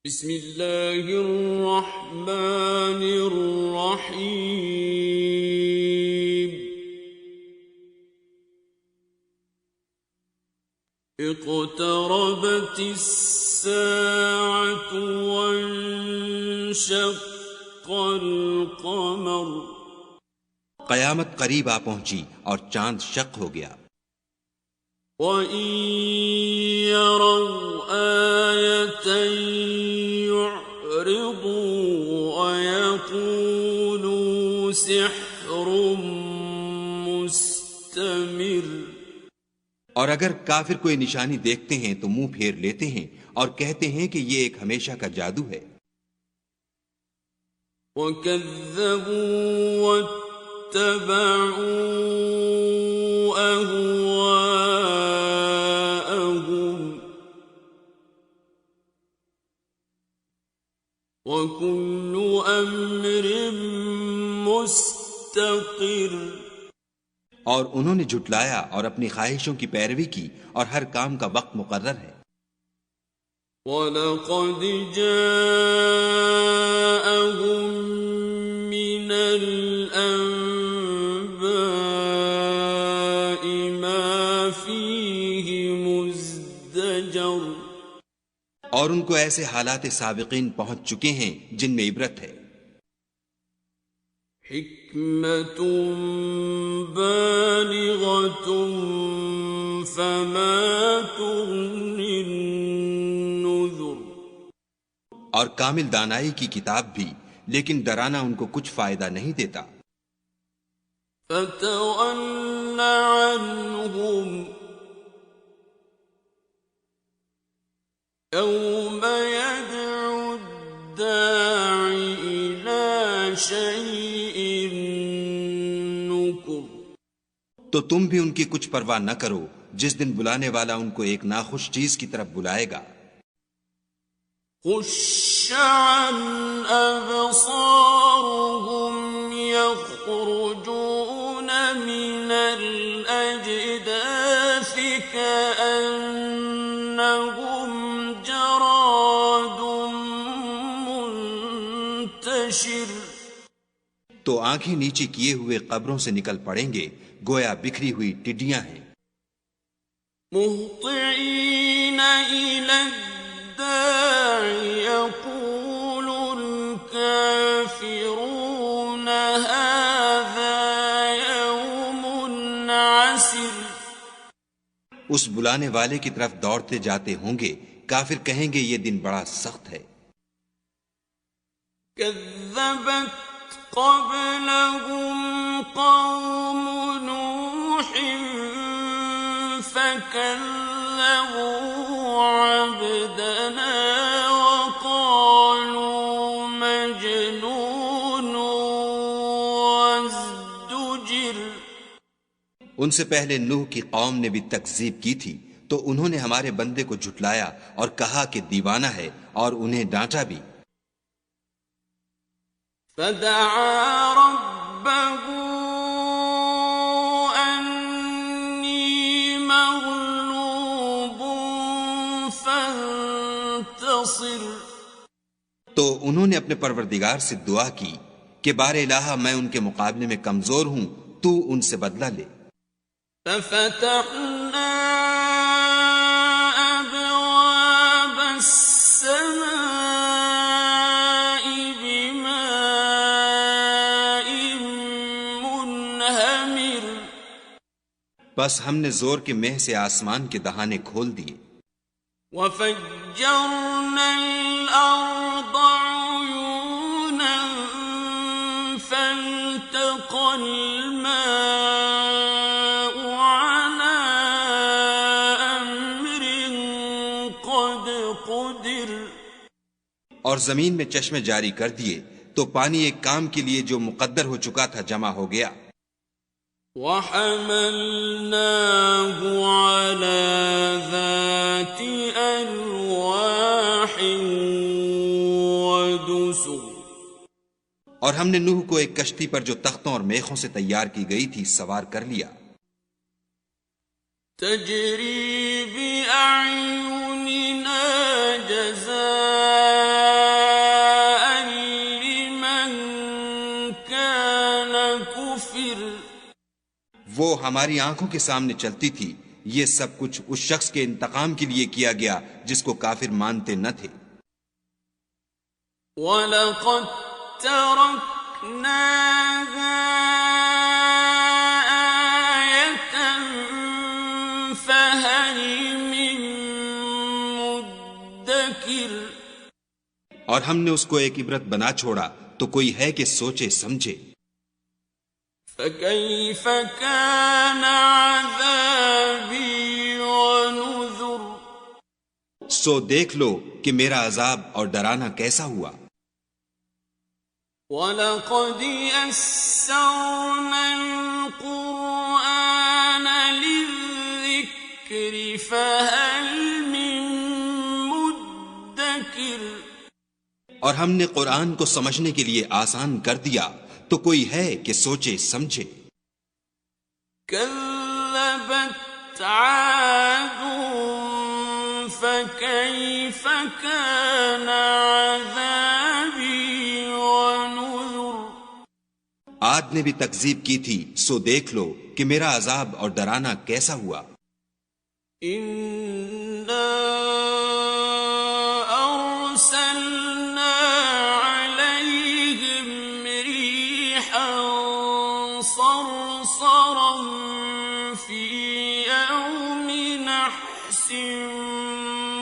بسم اللہ الرحمن الرحیم اقتربت الساعة وانشق القمر قیامت قریب آ پہنچی اور چاند شق ہو گیا۔ وَإِن يَرَوْا آيَةً يُعْرِضُوا وَيَقُولُوا سِحْرٌ مُسْتَمِرٌ۔ اور اگر کافر کوئی نشانی دیکھتے ہیں تو منہ پھیر لیتے ہیں اور کہتے ہیں کہ یہ ایک ہمیشہ کا جادو ہے۔ وَكَذَّبُوا وَاتَّبَعُوا أَهْوَاءَهُمْ وَكُلُّ أَمْرٍ مُسْتَقِرٌ۔ اور انہوں نے جھٹلایا اور اپنی خواہشوں کی پیروی کی اور ہر کام کا وقت مقرر ہے۔ وَلَقَدْ جَاءَهُم مِّنَ الْأَنبَاءِ مَا فِيهِ مُزْدَجَرٌ۔ اور ان کو ایسے حالات سابقین پہنچ چکے ہیں جن میں عبرت ہے۔ حکمت بالغۃ فما تغنی النذر۔ اور کامل دانائی کی کتاب بھی، لیکن ڈرانا ان کو کچھ فائدہ نہیں دیتا۔ فتول عنہم یوم یدعو الداعی الی شیء نکر۔ تو تم بھی ان کی کچھ پرواہ نہ کرو جس دن بلانے والا ان کو ایک ناخوش چیز کی طرف بلائے گا۔ خش عن ابصارهم يخرجون من الاجداث كأنهم جراد منتشر۔ تو آنکھیں نیچے کیے ہوئے قبروں سے نکل پڑیں گے گویا بکھری ہوئی ٹڈیاں ہیں۔ مہطعین الی الداع یقول الکافرون ھذا یوم عسر۔ اس بلانے والے کی طرف دوڑتے جاتے ہوں گے، کافر کہیں گے یہ دن بڑا سخت ہے۔ کذبت قبلهم قوم نوح فكذبوا عبدنا وقالوا مجنون وازدجر۔ ان سے پہلے نوح کی قوم نے بھی تکذیب کی تھی تو انہوں نے ہمارے بندے کو جھٹلایا اور کہا کہ دیوانہ ہے، اور انہیں ڈانٹا بھی۔ فدعا ربه أني مغلوب فانتصر۔ تو انہوں نے اپنے پروردگار سے دعا کی کہ بار الہ میں ان کے مقابلے میں کمزور ہوں، تو ان سے بدلہ لے۔ ففتحنا أبواب السماء بماء منهمر۔ بس ہم نے زور کے مہ سے آسمان کے دہانے کھول دیے۔ وفجرنا الأرض عيونا فالتقى الماء على أمر قد قدر۔ اور زمین میں چشمے جاری کر دیے تو پانی ایک کام کے لیے جو مقدر ہو چکا تھا جمع ہو گیا۔ وَحَمَلْنَاهُ عَلَى ذَاتِ أَلْوَاحٍ وَدُسُرٍ۔ اور ہم نے نوح کو ایک کشتی پر جو تختوں اور میخوں سے تیار کی گئی تھی سوار کر لیا۔ تجری بأعیننا جزاء مستكبر وہ ہماری آنکھوں کے سامنے چلتی تھی. یہ سب کچھ اس شخص کے انتقام کے لیے کیا گیا جس کو کافر مانتے نہ تھے. وَلَقَدْ تَرَكْنَاهَا آيَةً فَهَلْ مِن مُدَّكِرٍ اور ہم نے اس کو ایک عبرت بنا چھوڑا تو کوئی ہے کہ سوچے سمجھے. فَكَيْفَ كَانَ عَذَابِي وَنُذُرِ سو دیکھ لو کہ میرا عذاب اور ڈرانا کیسا ہوا. وَلَقَدْ يَسَّرْنَا الْقُرْآنَ لِلذِّكْرِ فَهَلْ مِن مُدَّكِرٍ اور ہم نے قرآن کو سمجھنے کے لیے آسان کر دیا تو کوئی ہے کہ سوچے سمجھے. كَذَّبَتْ عَادٌ فَكَيْفَ كَانَ عَذَابِي وَنُذُرِ عاد نے بھی تکذیب کی تھی سو دیکھ لو کہ میرا عذاب اور ڈرانا کیسا ہوا. إِنَّا أَرْسَلْنَا عَلَيْهِمْ رِيحًا صَرْصَرًا فِي يَوْمِ نَحْسٍ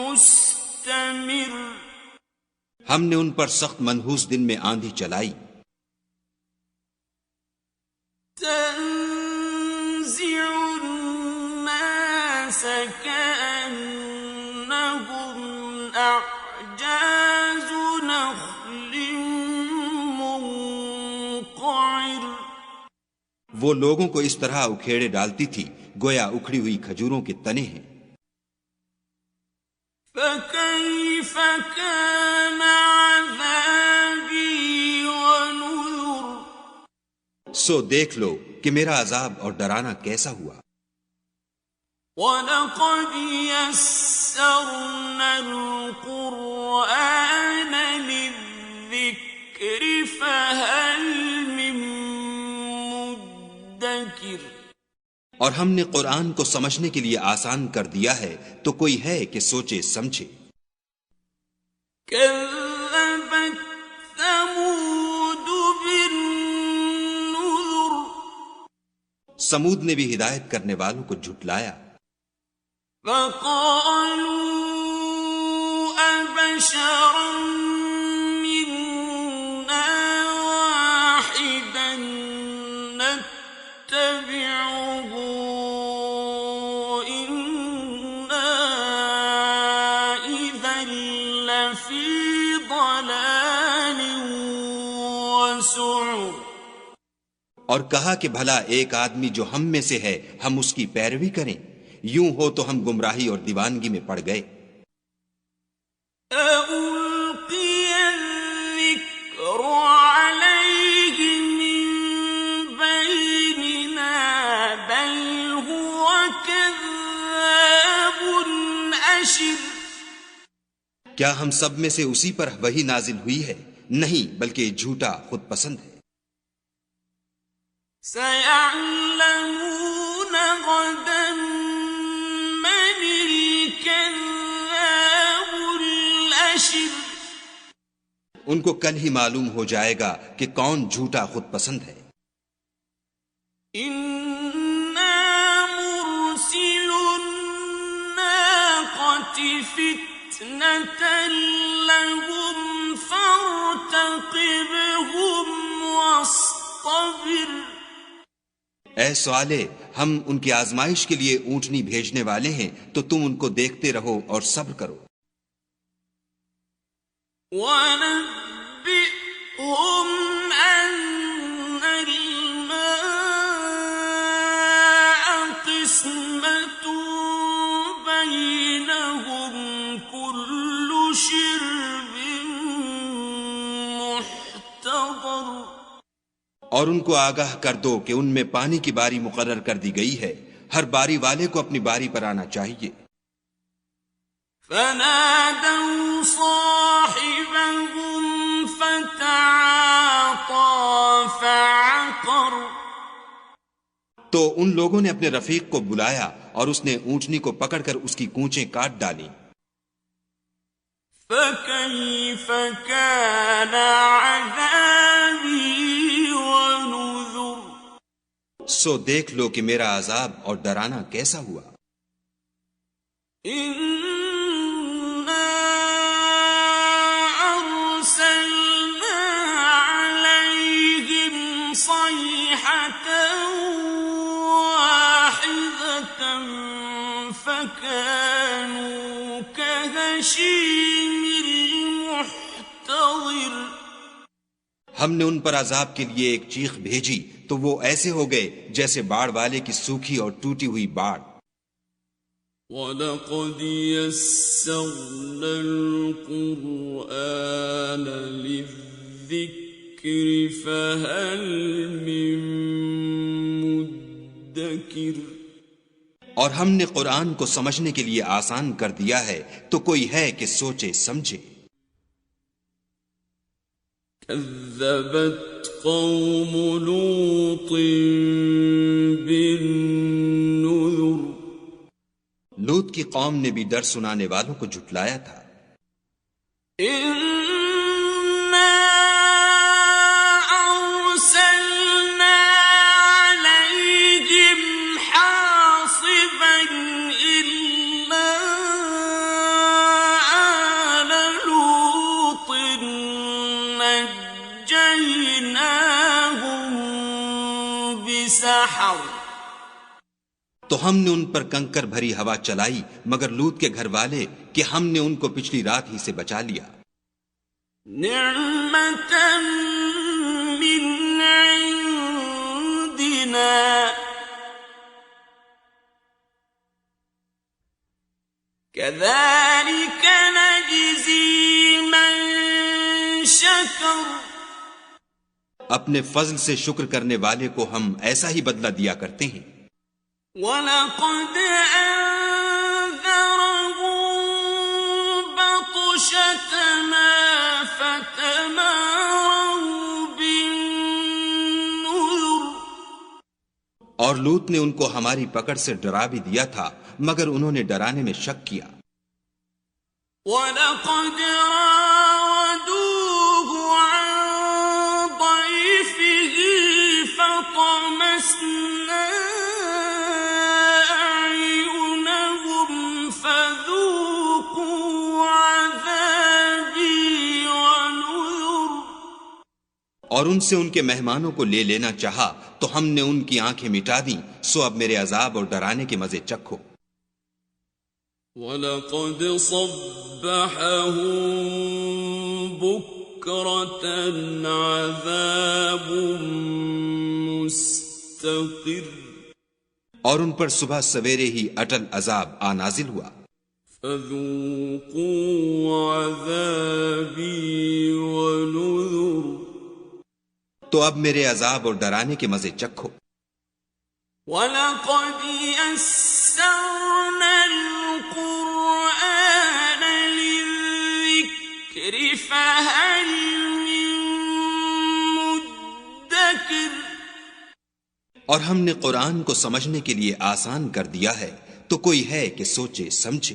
مُسْتَمِرٍ ہم نے ان پر سخت منحوس دن میں آندھی چلائی. تنزع الناس كأنهم أعجاز نخل منقعر وہ لوگوں کو اس طرح اکھیڑے ڈالتی تھی گویا اکھڑی ہوئی کھجوروں کے تنے ہیں. فكيف كان عذابي ونذر سو دیکھ لو کہ میرا عذاب اور ڈرانا کیسا ہوا. وَلَقَدْ يَسَّرْنَا الْقُرْآنَ لِلذِّكْرِ فَهَلْ مِن مُدَّكِرٍ اور ہم نے قرآن کو سمجھنے کے لیے آسان کر دیا ہے تو کوئی ہے کہ سوچے سمجھے. كَذَّبَتْ ثَمُودُ بِالنُّذُرِ سمود نے بھی ہدایت کرنے والوں کو جھٹلایا. فَقَالُوا أَبَشَرًا مِّنَّا وَاحِدًا نَتَّبِعُهُ إِنَّا إِذًا لَّفِي ضَلَالٍ وَسُعُرٍ اور کہا کہ بھلا ایک آدمی جو ہم میں سے ہے ہم اس کی پیروی کریں، یوں ہو تو ہم گمراہی اور دیوانگی میں پڑ گئے. أَأُلْقِيَ الذِّكْرُ عَلَيْهِ مِن بَيْنِنَا بَلْ هُوَ كَذَّابٌ أَشِرٌ کیا ہم سب میں سے اسی پر وحی نازل ہوئی ہے؟ نہیں، بلکہ جھوٹا خود پسند ہے. سَيَعْلَمُونَ غَدًا مَّنِ الْكَذَّابُ الْأَشِرُ ان کو کل ہی معلوم ہو جائے گا کہ کون جھوٹا خود پسند ہے. إِنَّا مُرْسِلُو النَّاقَةِ فِتْنَةً لَّهُمْ فَارْتَقِبْهُمْ وَاصْطَبِرْ اے صالح، ہم ان کی آزمائش کے لیے اونٹنی بھیجنے والے ہیں تو تم ان کو دیکھتے رہو اور صبر کرو. وَنَبِّئْهُمْ أَنَّ الْمَاءَ قِسْمَةٌ بَيْنَهُمْ كُلُّ شِرْبٍ مُحْتَضَرٍ اور ان کو آگاہ کر دو کہ ان میں پانی کی باری مقرر کر دی گئی ہے، ہر باری والے کو اپنی باری پر آنا چاہیے. فَنَادَوْا صَاحِبَهُمْ فَتَعَاطَىٰ فَعَقَرَ تو ان لوگوں نے اپنے رفیق کو بلایا اور اس نے اونٹنی کو پکڑ کر اس کی کونچیں کاٹ ڈالی. فَكَيْفَ كَانَ عَذَابِي وَنُذُرِ. سو دیکھ لو کہ میرا عذاب اور ڈرانا کیسا ہوا. إِنَّا أَرْسَلْنَا عَلَيْهِمْ صَيْحَةً وَاحِدَةً فَكَانُوا كَهَشِيمِ الْمُحْتَظِرِ. ہم نے ان پر عذاب کے لیے ایک چیخ بھیجی تو وہ ایسے ہو گئے جیسے باڑ والے کی سوکھی اور ٹوٹی ہوئی باڑ. وَلَقَدْ يَسَّرْنَا الْقُرْآنَ لِلذِّكْرِ فَهَلْ مِن مُدَّكِرٍ. اور ہم نے قرآن کو سمجھنے کے لیے آسان کر دیا ہے تو کوئی ہے کہ سوچے سمجھے. كذبت قوم لوط بالنذر. لوط کی قوم نے بھی ڈر سنانے والوں کو جھٹلایا تھا. إِنَّا أَرْسَلْنَا عَلَيْهِمْ حَاصِبًا إِلَّا آلَ لُوطٍ نَجَّيْنَاهُمْ بِسَحَرٍ. تو ہم نے ان پر کنکر بھری ہوا چلائی مگر لوط کے گھر والے کہ ہم نے ان کو پچھلی رات ہی سے بچا لیا. نعمة من عندنا كذلك نجزي من شكر. اپنے فضل سے شکر کرنے والے کو ہم ایسا ہی بدلہ دیا کرتے ہیں. وَلَقَدْ أَنذَرَهُم بَطْشَتَنَا فَتَمَارَوْا بِالنُّذُرِ. اور لوط نے ان کو ہماری پکڑ سے ڈرا بھی دیا تھا مگر انہوں نے ڈرانے میں شک کیا. وَلَقَدْ رَاوَدُوهُ عَن ضَيْفِهِ فَطَمَسْنَا أَعْيُنَهُمْ فَذُوقُوا عَذَابِي وَنُذُرِ. اور ان سے ان کے مہمانوں کو لے لینا چاہا تو ہم نے ان کی آنکھیں مٹا دیں. سو اب میرے عذاب اور ڈرانے کے مزے چکھو. وَلَقَدْ صَبَّحَهُم بُكْرَةً عَذَابٌ مُسْتَقِرٌّ. اور ان پر صبح سویرے ہی اٹل عذاب آ نازل ہوا. فَذُوقُوا عَذَابِي وَنُذُرِ. تو اب میرے عذاب اور ڈرانے کے مزے چکھو. وَلَقَدْ يَسَّرْنَا الْقُرْآنَ لِلذِّكْرِ فَهَلْ مِن مُدَّكِرٍ. اور ہم نے قرآن کو سمجھنے کے لیے آسان کر دیا ہے تو کوئی ہے کہ سوچے سمجھے.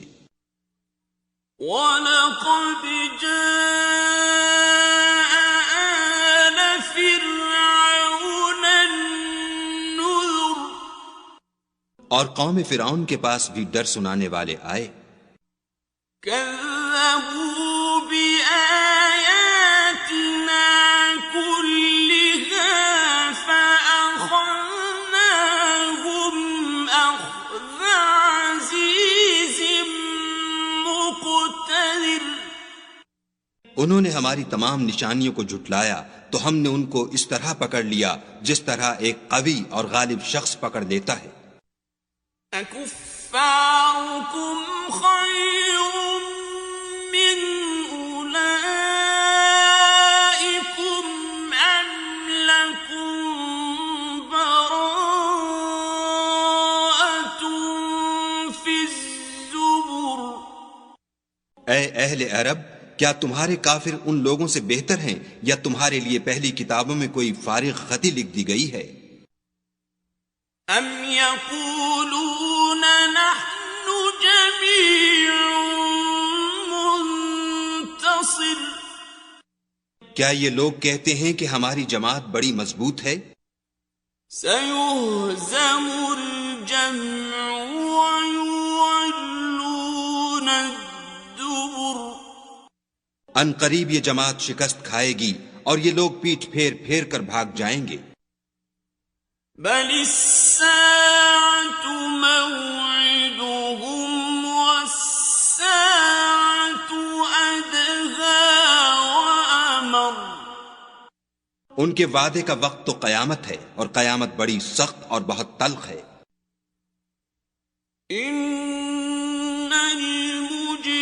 وَلَقَدْ جَاءَ آلَ فِرْعَوْنَ النُّذُرُ. اور قوم فرعون کے پاس بھی ڈر سنانے والے آئے. كَذَّبُوا بِآيَاتِنَا كُلِّهَا فَأَخَذْنَاهُمْ أَخْذَ عَزِيزٍ مُقْتَدِرٍ. انہوں نے ہماری تمام نشانیوں کو جھٹلایا تو ہم نے ان کو اس طرح پکڑ لیا جس طرح ایک قوی اور غالب شخص پکڑ لیتا ہے. أَكُفَّارُكُمْ خَيْرٌ مِّنْ أُولَئِكُمْ أَمْ لَكُمْ بَرَاءَةٌ فِي الزُّبُرِ. اے اہل عرب، کیا تمہارے کافر ان لوگوں سے بہتر ہیں یا تمہارے لیے پہلی کتابوں میں کوئی فارغ خطی لکھ دی گئی ہے؟ أم يقولون نحن جميع منتصر کیا یہ لوگ کہتے ہیں کہ ہماری جماعت بڑی مضبوط ہے؟ سيهزم الجمع ويولون الدبر ان قریب یہ جماعت شکست کھائے گی اور یہ لوگ پیٹھ پھیر پھیر کر بھاگ جائیں گے. بل الساعة موعدهم والساعة أدهى وأمر ان کے وعدے کا وقت تو قیامت ہے اور قیامت بڑی سخت اور بہت تلخ ہے. إن المجرمين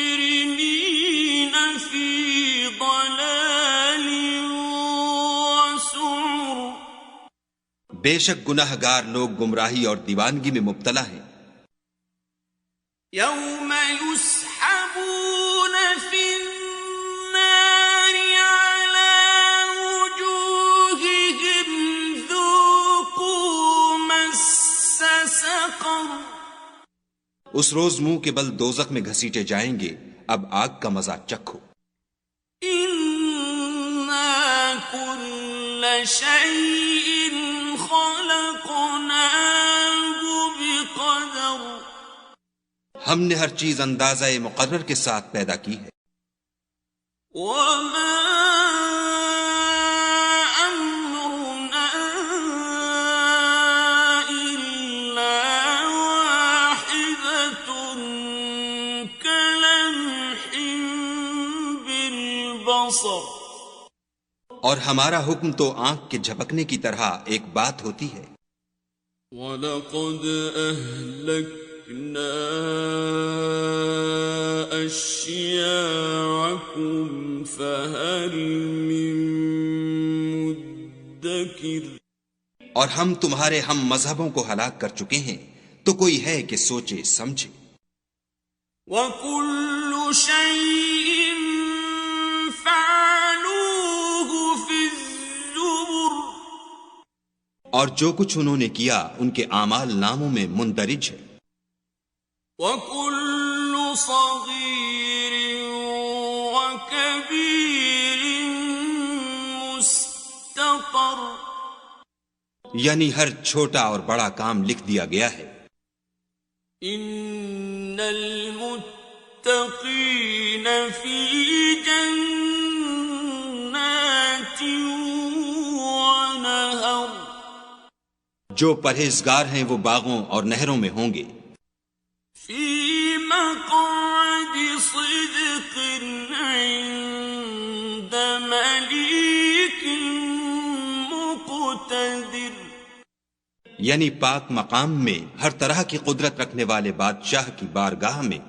في ضلال وسعر بے شک گناہ گار لوگ گمراہی اور دیوانگی میں مبتلا ہیں. يوم يسحبون في النار على وجوههم ذوقوا مس سقر اس روز منہ کے بل دوزخ میں گھسیٹے جائیں گے، اب آگ کا مزہ چکھو. إنا كل شيء خلقناه بقدر ہم نے ہر چیز اندازہ مقرر کے ساتھ پیدا کی ہے. وما أمرنا إلا واحدة كلمح بالبصر اور ہمارا حکم تو آنکھ کے جھپکنے کی طرح ایک بات ہوتی ہے. وَلَقَدْ أَهْلَكْنَا أَشْيَاعَكُمْ فَهَلْ مِن مُدَّكِرٍ اور ہم تمہارے ہم مذہبوں کو ہلاک کر چکے ہیں، تو کوئی ہے کہ سوچے سمجھے. وَكُلُّ شَيْءٍ فَعَلُوهُ فِي الزُّبُرِ اور جو کچھ انہوں نے کیا ان کے اعمال ناموں میں مندرج ہے. وَكُلُّ صَغِيرٍ وَكَبِيرٍ مُسْتَطَرٍ یعنی ہر چھوٹا اور بڑا کام لکھ دیا گیا ہے. إِنَّ الْمُتَّقِينَ فِي جَنَّاتٍ وَنَهَرٍ جو پرہیزگار ہیں وہ باغوں اور نہروں میں ہوں گے. فِي مَقْعَدِ صِدْقٍ عِندَ مَلِيكٍ مُقْتَدِرٍ یعنی پاک مقام میں ہر طرح کی قدرت رکھنے والے بادشاہ کی بارگاہ میں.